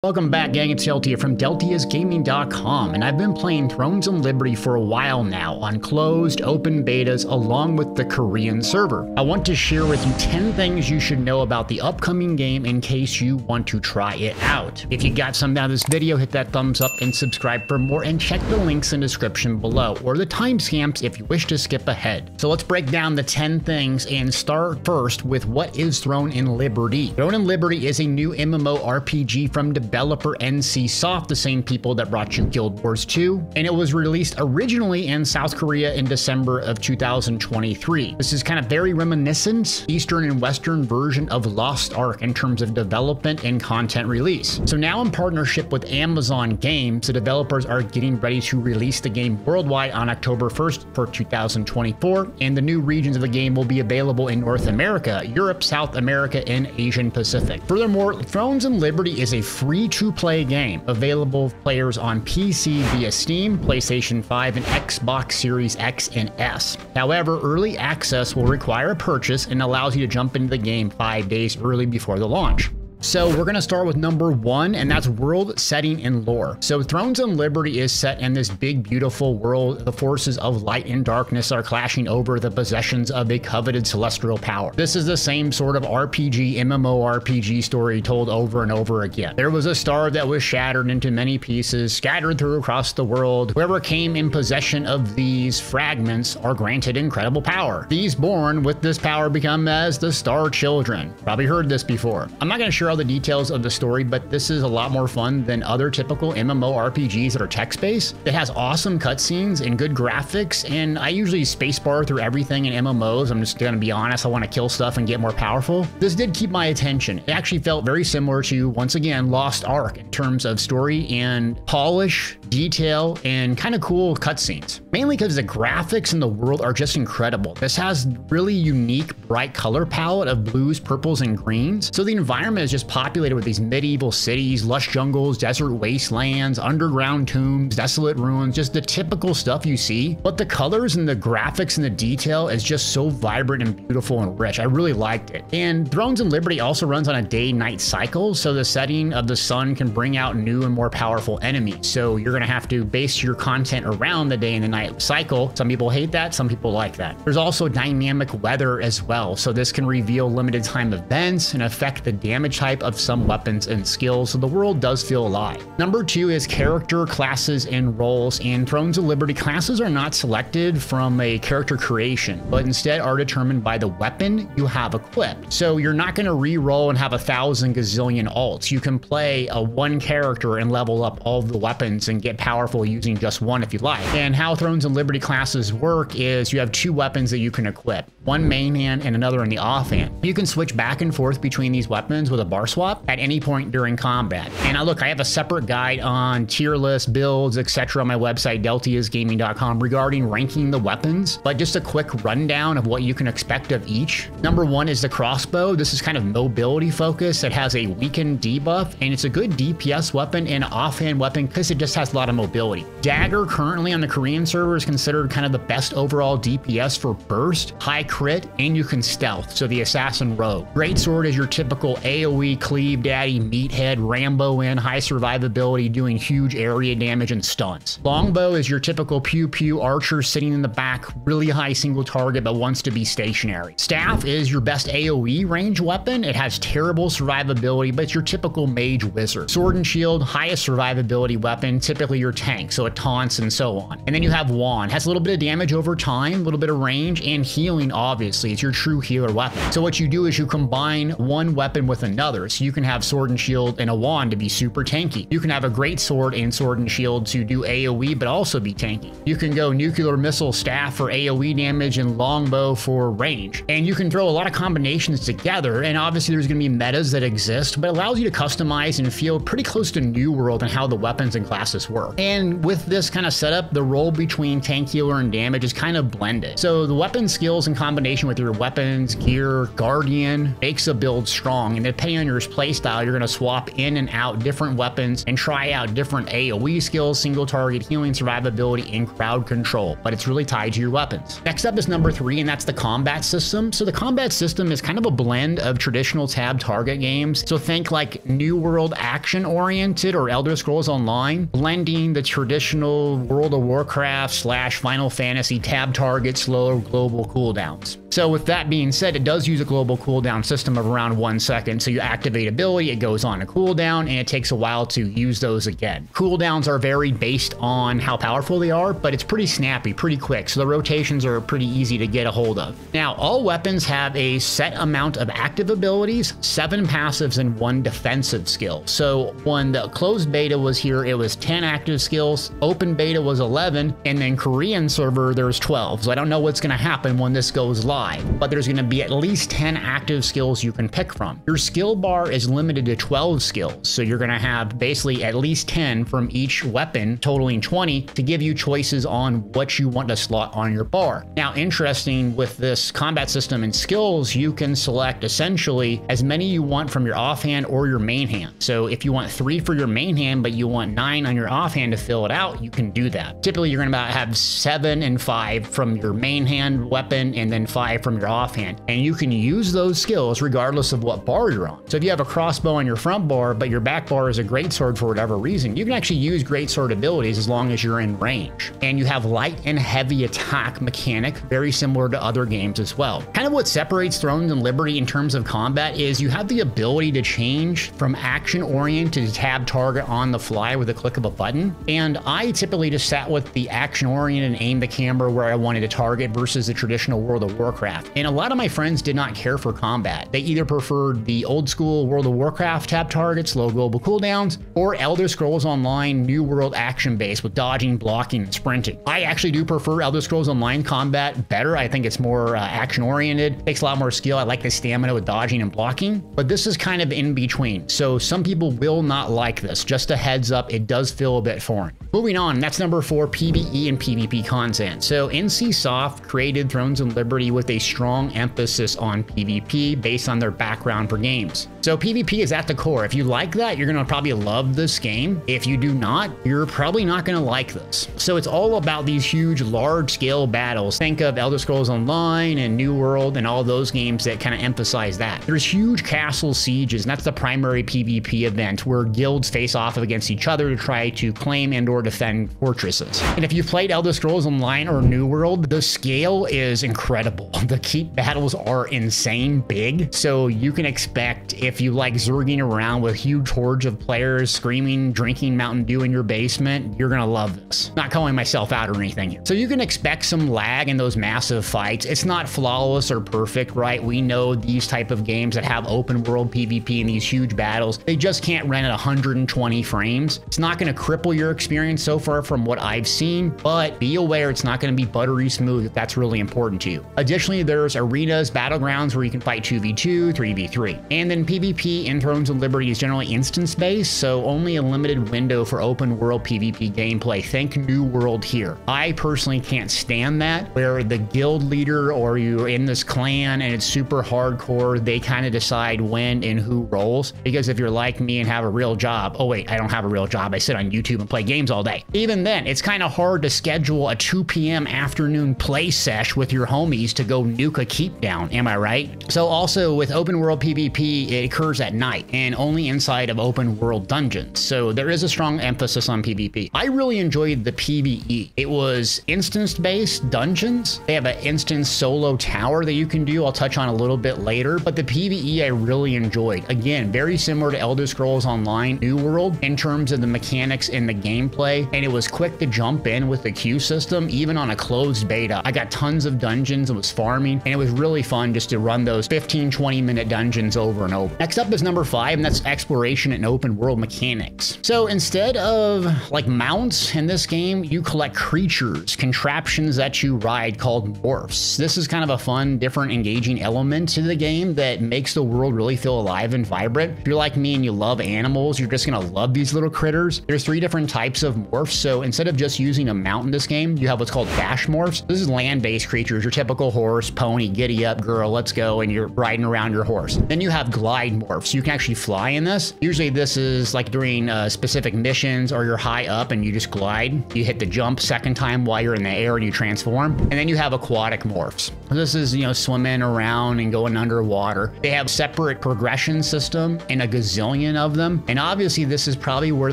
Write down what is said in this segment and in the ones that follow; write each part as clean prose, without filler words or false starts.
Welcome back, gang. It's Deltia from Deltiasgaming.com, and I've been playing Thrones and Liberty for a while now on closed, open betas along with the Korean server. I want to share with you 10 things you should know about the upcoming game in case you want to try it out. If you got something out of this video, hit that thumbs up and subscribe for more, and check the links in the description below or the timestamps if you wish to skip ahead. So let's break down the 10 things and start first with what is Throne and Liberty. Throne and Liberty is a new MMORPG from developer NC Soft, the same people that brought you Guild Wars 2, and it was released originally in South Korea in December of 2023. This is kind of very reminiscent Eastern and Western version of Lost Ark in terms of development and content release. So now in partnership with Amazon Games, the developers are getting ready to release the game worldwide on October 1st for 2024, and the new regions of the game will be available in North America, Europe, South America, and Asian Pacific. Furthermore, Thrones and Liberty is a free-to-play game available for players on PC via Steam, PlayStation 5, and Xbox Series X and S. However, early access will require a purchase and allows you to jump into the game 5 days early before the launch. So we're going to start with number 1, and that's world setting and lore. So Thrones and Liberty is set in this big, beautiful world. The forces of light and darkness are clashing over the possessions of a coveted celestial power. This is the same sort of RPG, MMORPG story told over and over again. There was a star that was shattered into many pieces, scattered through across the world. Whoever came in possession of these fragments are granted incredible power. These born with this power become as the Star Children. Probably heard this before. I'm not going to share all the details of the story, but this is a lot more fun than other typical MMORPGs that are text-based. It has awesome cutscenes and good graphics, and I usually spacebar through everything in MMOs. I'm just gonna be honest, I want to kill stuff and get more powerful. This did keep my attention. It actually felt very similar to, once again, Lost Ark in terms of story and polish, detail, and kind of cool cutscenes. Mainly because the graphics in the world are just incredible. This has really unique, bright color palette of blues, purples, and greens. So the environment is just populated with these medieval cities, lush jungles, desert wastelands, underground tombs, desolate ruins, just the typical stuff you see. But the colors and the graphics and the detail is just so vibrant and beautiful and rich. I really liked it. And Thrones and Liberty also runs on a day-night cycle, so the setting of the sun can bring out new and more powerful enemies. So you're gonna have to base your content around the day and the night cycle. Some people hate that, some people like that. There's also dynamic weather as well, so this can reveal limited time events and affect the damage type of some weapons and skills, so the world does feel alive. Number 2 is character, classes, and roles. In Thrones of Liberty, classes are not selected from a character creation, but instead are determined by the weapon you have equipped. So you're not going to re-roll and have 1,000 gazillion alts. You can play a one character and level up all of the weapons and get powerful using just one if you like. And how Thrones and Liberty classes work is you have 2 weapons that you can equip, one main hand and another in the offhand. You can switch back and forth between these weapons with a bar swap at any point during combat. And now look, I have a separate guide on tier list, builds, etc. on my website, Deltiasgaming.com, regarding ranking the weapons, but just a quick rundown of what you can expect of each. Number 1 is the crossbow. This is kind of mobility focused. It has a weakened debuff, and it's a good DPS weapon and offhand weapon because it just has a lot of mobility. Dagger, currently on the Korean server, is considered kind of the best overall DPS for burst, high crit, and you can stealth, so the assassin rogue. Greatsword is your typical AoE cleave daddy, meathead, Rambo in, high survivability, doing huge area damage and stunts. Longbow is your typical pew-pew archer sitting in the back, really high single target but wants to be stationary. Staff is your best AoE range weapon. It has terrible survivability, but it's your typical mage wizard. Sword and shield, highest survivability weapon, typically your tank, so it taunts and so on. And then you have wand, has a little bit of damage over time, a little bit of range, and healing, obviously. It's your true healer weapon. So what you do is you combine one weapon with another. So you can have sword and shield and a wand to be super tanky. You can have a great sword and sword and shield to do AoE but also be tanky. You can go nuclear missile staff for AoE damage and longbow for range. And you can throw a lot of combinations together, and obviously there's going to be metas that exist, but it allows you to customize and feel pretty close to New World and how the weapons and classes work. And with this kind of setup, the role between tank, healer, and damage is kind of blended. So the weapon skills in combination with your weapons, gear, guardian makes a build strong, and depending on your playstyle, you're going to swap in and out different weapons and try out different AoE skills, single target healing, survivability, and crowd control, but it's really tied to your weapons. Next up is number 3, and that's the combat system. So the combat system is kind of a blend of traditional tab target games. So think like New World action oriented or Elder Scrolls Online, blending the traditional World of Warcraft / Final Fantasy tab target slow global cooldowns. So with that being said, it does use a global cooldown system of around 1 second. So you activate ability, it goes on a cooldown, and it takes a while to use those again. Cooldowns are varied based on how powerful they are, but it's pretty snappy, pretty quick. So the rotations are pretty easy to get a hold of. Now, all weapons have a set amount of active abilities, 7 passives, and 1 defensive skill. So when the closed beta was here, it was 10 active skills, open beta was 11, and then Korean server, there's 12. So I don't know what's going to happen when this goes live, but there's going to be at least 10 active skills you can pick from. Your skill bar is limited to 12 skills, so you're going to have basically at least 10 from each weapon, totaling 20, to give you choices on what you want to slot on your bar. Now, interesting with this combat system and skills, you can select essentially as many you want from your offhand or your main hand. So if you want 3 for your main hand, but you want 9 on your offhand to fill it out, you can do that. Typically, you're going to have 7 and 5 from your main hand weapon, and then 5 from your offhand, and you can use those skills regardless of what bar you're on. So if you have a crossbow on your front bar, but your back bar is a greatsword for whatever reason, you can actually use greatsword abilities as long as you're in range. And you have light and heavy attack mechanic, very similar to other games as well. Kind of what separates Thrones and Liberty in terms of combat is you have the ability to change from action oriented to tab target on the fly with a click of a button. And I typically just sat with the action oriented and aimed the camera where I wanted to target versus the traditional World of Warcraft. And a lot of my friends did not care for combat. They either preferred the old school World of Warcraft tab targets, low global cooldowns, or Elder Scrolls Online New World action base with dodging, blocking, and sprinting. I actually do prefer Elder Scrolls Online combat better. I think it's more action oriented, takes a lot more skill. I like the stamina with dodging and blocking, but this is kind of in between. So some people will not like this. Just a heads up, it does feel a bit foreign. Moving on, that's number 4, PvE and PvP content. So NCSoft created Thrones and Liberty with a strong emphasis on PvP based on their background for games. So PvP is at the core. If you like that, you're gonna probably love this game. If you do not, you're probably not gonna like this. So it's all about these huge, large-scale battles. Think of Elder Scrolls Online and New World and all those games that kind of emphasize that. There's huge castle sieges, and that's the primary PvP event where guilds face off against each other to try to claim and or defend fortresses. And if you've played Elder Scrolls Online or New World, the scale is incredible. The keep battles are insane big, so you can expect, if you like zerging around with huge hordes of players screaming, drinking Mountain Dew in your basement, you're gonna love this. Not calling myself out or anything. So you can expect some lag in those massive fights. It's not flawless or perfect, right? We know these type of games that have open world PvP and these huge battles, they just can't run at 120 frames. It's not gonna cripple your experience so far from what I've seen, but be aware it's not gonna be buttery smooth if that's really important to you. Additionally, there's arenas, battlegrounds where you can fight 2v2, 3v3. And then PvP in Thrones and Liberty is generally instance-based, so only a limited window for open world PvP gameplay. Think New World here. I personally can't stand that, where the guild leader or you're in this clan and it's super hardcore, they kind of decide when and who rolls. Because if you're like me and have a real job, oh wait, I don't have a real job, I sit on YouTube and play games all day. Even then, it's kind of hard to schedule a 2 p.m. afternoon play sesh with your homies to go nuke a keep down, am I right? So also with open world PvP, it occurs at night and only inside of open world dungeons. So there is a strong emphasis on PvP. I really enjoyed the PvE. It was instance-based dungeons. They have an instance solo tower that you can do. I'll touch on a little bit later, but the PvE I really enjoyed. Again, very similar to Elder Scrolls Online New World in terms of the mechanics and the gameplay, and it was quick to jump in with the queue system, even on a closed beta. I got tons of dungeons and was farming, and it was really fun just to run those 15-20 minute dungeons over and over. Next up is number 5, and that's exploration and open world mechanics. So instead of like mounts in this game, you collect creatures, contraptions that you ride called morphs. This is kind of a fun, different, engaging element to the game that makes the world really feel alive and vibrant. If you're like me and you love animals, you're just gonna love these little critters. There's 3 different types of morphs. So instead of just using a mount in this game, you have what's called dash morphs. This is land-based creatures, your typical horse, pony, giddy up, girl, let's go, and you're riding around your horse. Then you have glide glide morphs. You can actually fly in this. Usually this is like during specific missions, or you're high up and you just glide. You hit the jump second time while you're in the air and you transform. And then you have aquatic morphs. This is, you know, swimming around and going underwater. They have separate progression system and a gazillion of them. And obviously this is probably where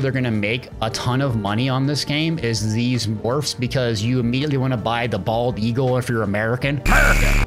they're going to make a ton of money on this game, is these morphs, because you immediately want to buy the bald eagle if you're American.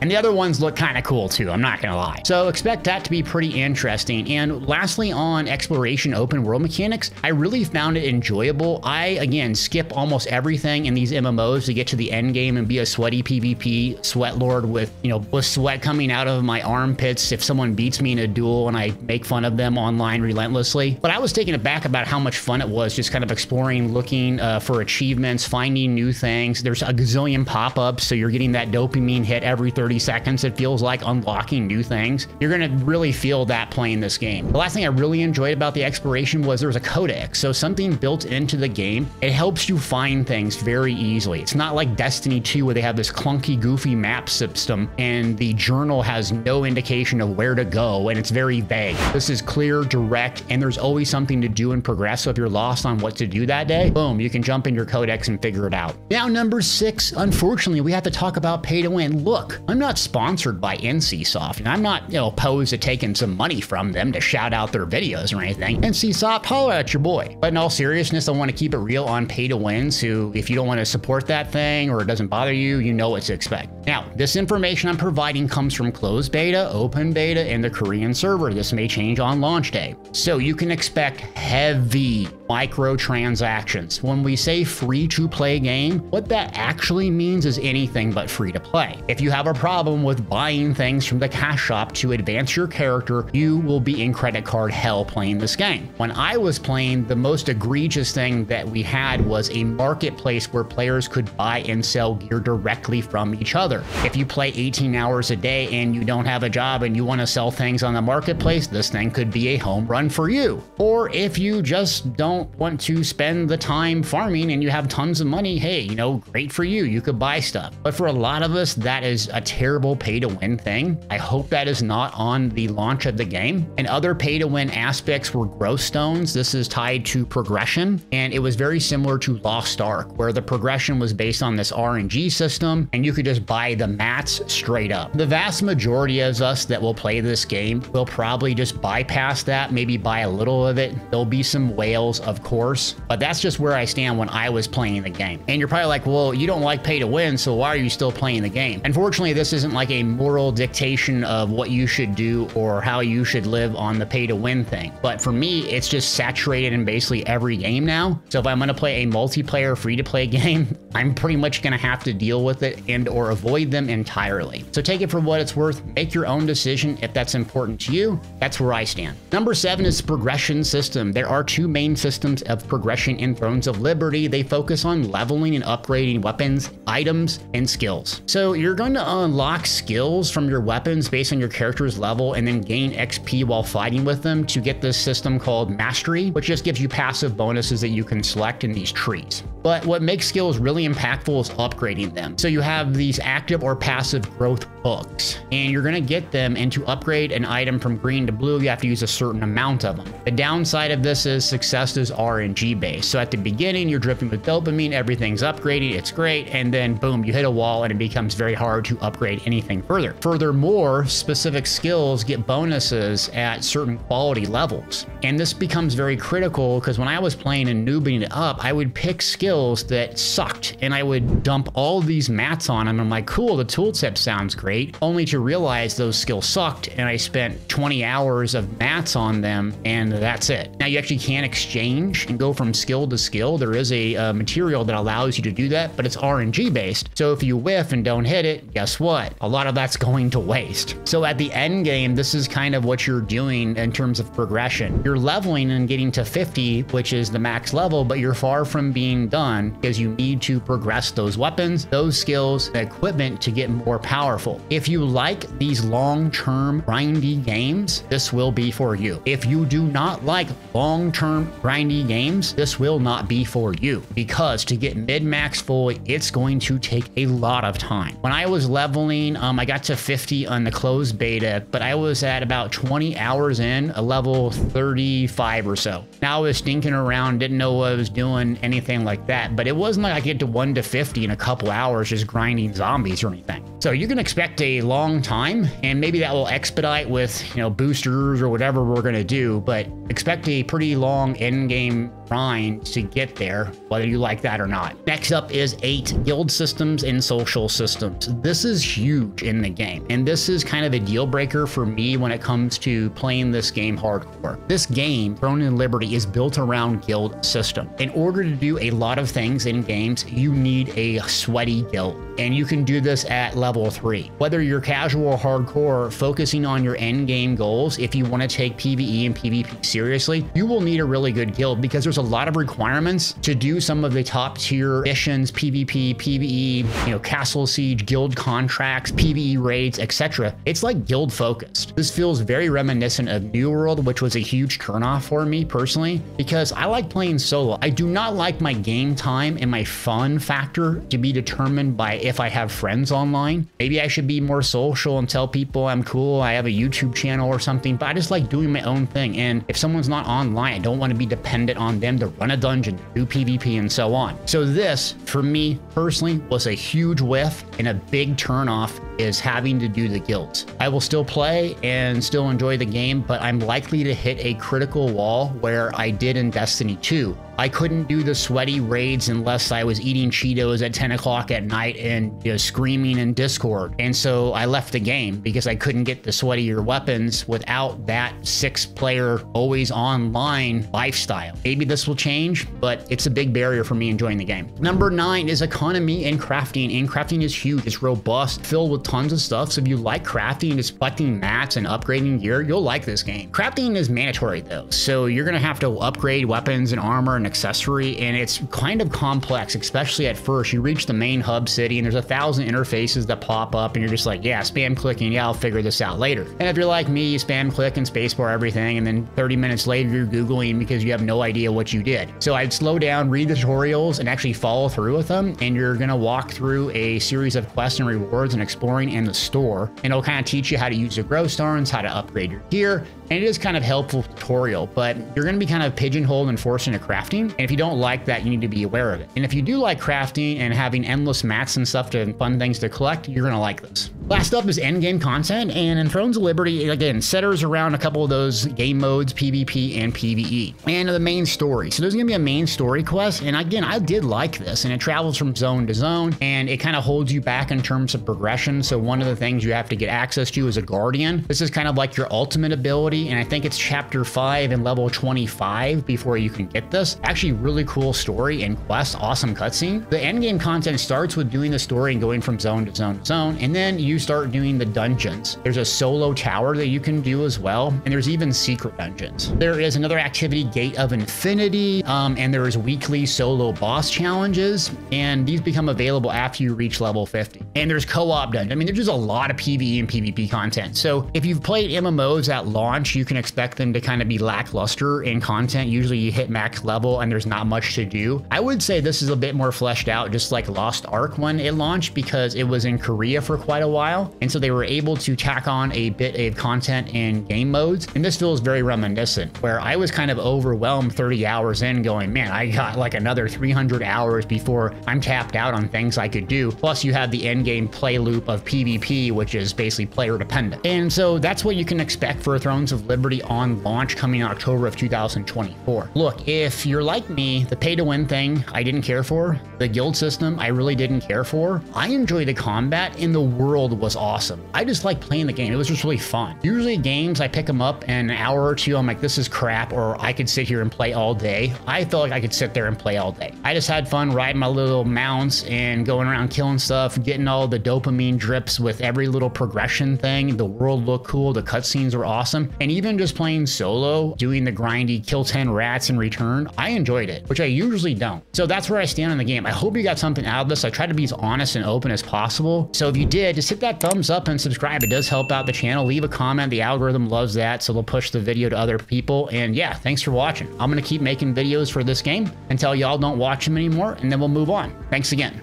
And the other ones look kind of cool too, I'm not gonna lie. So expect that to be pretty interesting. And lastly, on exploration open world mechanics, I really found it enjoyable. I, again, skip almost everything in these MMOs to get to the end game and be a sweaty PvP sweat lord with, you know, with sweat coming out of my armpits if someone beats me in a duel and I make fun of them online relentlessly. But I was taken aback about how much fun it was just kind of exploring, looking for achievements, finding new things. There's a gazillion pop-ups, so you're getting that dopamine hit every 30 seconds. It feels like unlocking new things. You're gonna really feel that playing this game. The last thing I really enjoyed about the exploration was there was a codex, so something built into the game. It helps you find things very easily. It's not like Destiny 2 where they have this clunky, goofy map system and the journal has no indication of where to go and it's very vague. This is clear, direct, and there's always something to do and progress. So if you're lost on what to do that day, boom, you can jump in your codex and figure it out. Now, number 6, unfortunately, we have to talk about pay to win. Look, I'm not sponsored by NCSoft, and I'm not, you know, opposed to taking some money from them to shout out their videos or anything. NCSoft, holler at your boy. But in all seriousness, I want to keep it real on pay to win. So if you don't want to support that thing or it doesn't bother you, you know what to expect. Now, this information I'm providing comes from closed beta, open beta, and the Korean server. This may change on launch day. So you can expect heavy microtransactions. When we say free to play game, what that actually means is anything but free to play. If you have a problem with buying things from the cash shop to advance your character, you will be in credit card hell playing this game. When I was playing, the most egregious thing that we had was a marketplace where players could buy and sell gear directly from each other. If you play 18 hours a day and you don't have a job and you want to sell things on the marketplace, this thing could be a home run for you. Or if you just don't want to spend the time farming and you have tons of money, hey, you know, great for you. You could buy stuff. But for a lot of us, that is a terrible pay to win thing. I hope that is not on the launch of the game. And other pay to win aspects were growth stones. This is tied to progression. And it was very similar to Lost Ark, where the progression was based on this RNG system and you could just buy the mats straight up. The vast majority of us that will play this game will probably just bypass that, maybe buy a little of it. There'll be some whales, of course, but that's just where I stand when I was playing the game. And you're probably like, well, you don't like pay to win, so why are you still playing the game? Unfortunately, this isn't like a moral dictation of what you should do or how you should live on the pay to win thing. But for me, it's just saturated in basically every game now. So if I'm gonna play a multiplayer free to play game, I'm pretty much gonna have to deal with it and or avoid them entirely. So take it for what it's worth, make your own decision if that's important to you. That's where I stand. Number 7 is progression system. There are 2 main systems of progression in Thrones of Liberty. They focus on leveling and upgrading weapons, items, and skills. So you're going to unlock skills from your weapons based on your character's level and then gain XP while fighting with them to get this system called Mastery, which just gives you passive bonuses that you can select in these trees. But what makes skills really impactful is upgrading them. So you have these active or passive growth books, and you're going to get them, and to upgrade an item from green to blue, you have to use a certain amount of them. The downside of this is success is RNG based. So at the beginning, you're dripping with dopamine, everything's upgrading, it's great, and then boom, you hit a wall and it becomes very hard to upgrade anything further. Furthermore, specific skills get bonuses at certain quality levels. And this becomes very critical because when I was playing and noobing it up, I would pick skills that sucked and I would dump all these mats on them. I'm like, cool, the tooltip sounds great, only to realize those skills sucked and I spent 20 hours of mats on them and that's it. Now you actually can exchange and go from skill to skill. There is a material that allows you to do that, but it's RNG based. So if you whiff and don't hit it, guess what? A lot of that's going to waste. So at the end game, this is kind of what you're doing in terms of progression. You're leveling and getting to 50, which is the max level, but you're far from being done because you need to progress those weapons, those skills, the equipment to get more powerful. If you like these long-term grindy games, this will be for you. If you do not like long-term grindy games, this will not be for you because to get mid-max fully, it's going to take a lot of time. When I was leveling, I got to 50 on the closed beta, but I was at about about 20 hours in, a level 35 or so. Now I was stinking around, didn't know what I was doing, anything like that, but it wasn't like I get to 1 to 50 in a couple hours just grinding zombies or anything. So you can expect a long time, and maybe that will expedite with, you know, boosters or whatever we're gonna do, but expect a pretty long end game grind to get there, whether you like that or not. Next up is 8 guild systems and social systems. This is huge in the game, and this is kind of a deal breaker for me when it comes to playing this game hardcore. This game, Throne and Liberty, is built around guild system. In order to do a lot of things in games, you need a sweaty guild, and you can do this at level 3. Whether you're casual or hardcore, focusing on your end game goals, if you want to take PvE and PvP seriously, you will need a really good guild, because there's a lot of requirements to do some of the top tier missions, PvP, PvE, you know, castle siege, guild contracts, PvE raids, etc. It's like guild focused. This feels very reminiscent of New World, which was a huge turnoff for me personally, because I like playing solo. I do not like my game time and my fun factor to be determined by if I have friends online. Maybe I should be more social and tell people I'm cool, I have a YouTube channel or something, but I just like doing my own thing. And if someone's not online, I don't want to be dependent on them to run a dungeon, do PvP, and so on. So this, for me personally, was a huge whiff, and a big turnoff is having to do the guilds. I will still play and still enjoy the game, but I'm likely to hit a critical wall where I did in Destiny 2. I couldn't do the sweaty raids unless I was eating Cheetos at 10 o'clock at night and, you know, screaming in Discord. And so I left the game because I couldn't get the sweatier weapons without that 6-player always online lifestyle. Maybe this will change, but it's a big barrier for me enjoying the game. Number 9 is economy and crafting. And crafting is huge. It's robust, filled with tons of stuff. So if you like crafting, just collecting mats and upgrading gear, you'll like this game. Crafting is mandatory though. So you're going to have to upgrade weapons and armor and accessory, and it's kind of complex, especially at first. You reach the main hub city and there's 1,000 interfaces that pop up, and you're just like, yeah, spam clicking, yeah, I'll figure this out later. And if you're like me, you spam click and spacebar everything, and then 30 minutes later you're Googling because you have no idea what you did. So I'd slow down, read the tutorials, and actually follow through with them, and you're gonna walk through a series of quests and rewards and exploring in the store, and it'll kind of teach you how to use the grow stones, how to upgrade your gear, and it is kind of helpful tutorial, but you're going to be kind of pigeonholed and forced into crafting. And if you don't like that, you need to be aware of it. And if you do like crafting and having endless mats and stuff to fun things to collect, you're going to like this. Last up is endgame content, and in Thrones of Liberty, again, centers around a couple of those game modes, PvP and PvE, and the main story. So there's gonna be a main story quest, and again, I did like this, and it travels from zone to zone, and it kind of holds you back in terms of progression. So one of the things you have to get access to is a guardian. This is kind of like your ultimate ability, and I think it's chapter 5 and level 25 before you can get this. Actually, really cool story and quest, awesome cutscene. The endgame content starts with doing the story and going from zone to zone to zone, and then you start doing the dungeons. There's a solo tower that you can do as well, and there's even secret dungeons. There is another activity, Gate of Infinity, and there is weekly solo boss challenges, and these become available after you reach level 50. And there's co-op dungeons. I mean, there's just a lot of PvE and PvP content. So if you've played MMOs at launch, you can expect them to kind of be lackluster in content. Usually you hit max level and there's not much to do. I would say this is a bit more fleshed out, just like Lost Ark when it launched, because it was in Korea for quite a while. And so they were able to tack on a bit of content in game modes. And this feels very reminiscent, where I was kind of overwhelmed 30 hours in going, man, I got like another 300 hours before I'm tapped out on things I could do. Plus you have the end game play loop of PvP, which is basically player dependent. And so that's what you can expect for Thrones of Liberty on launch coming in October of 2024. Look, if you're like me, the pay to win thing, I didn't care for. The guild system, I really didn't care for. I enjoyed the combat, and the world was awesome. I just like playing the game. It was just really fun. Usually games, I pick them up in an hour or two, I'm like, this is crap, or I could sit here and play all day. I felt like I could sit there and play all day. I just had fun riding my little mounts and going around killing stuff, getting all the dopamine drips with every little progression thing. The world looked cool. The cutscenes were awesome. And even just playing solo, doing the grindy kill 10 rats and return, I enjoyed it, which I usually don't. So that's where I stand on the game. I hope you got something out of this. I try to be as honest and open as possible. So if you did, just hit that thumbs up and subscribe. It does help out the channel. Leave a comment. The algorithm loves that, so they'll push the video to other people. And yeah, thanks for watching. I'm going to keep making videos for this game until y'all don't watch them anymore, and then we'll move on. Thanks again.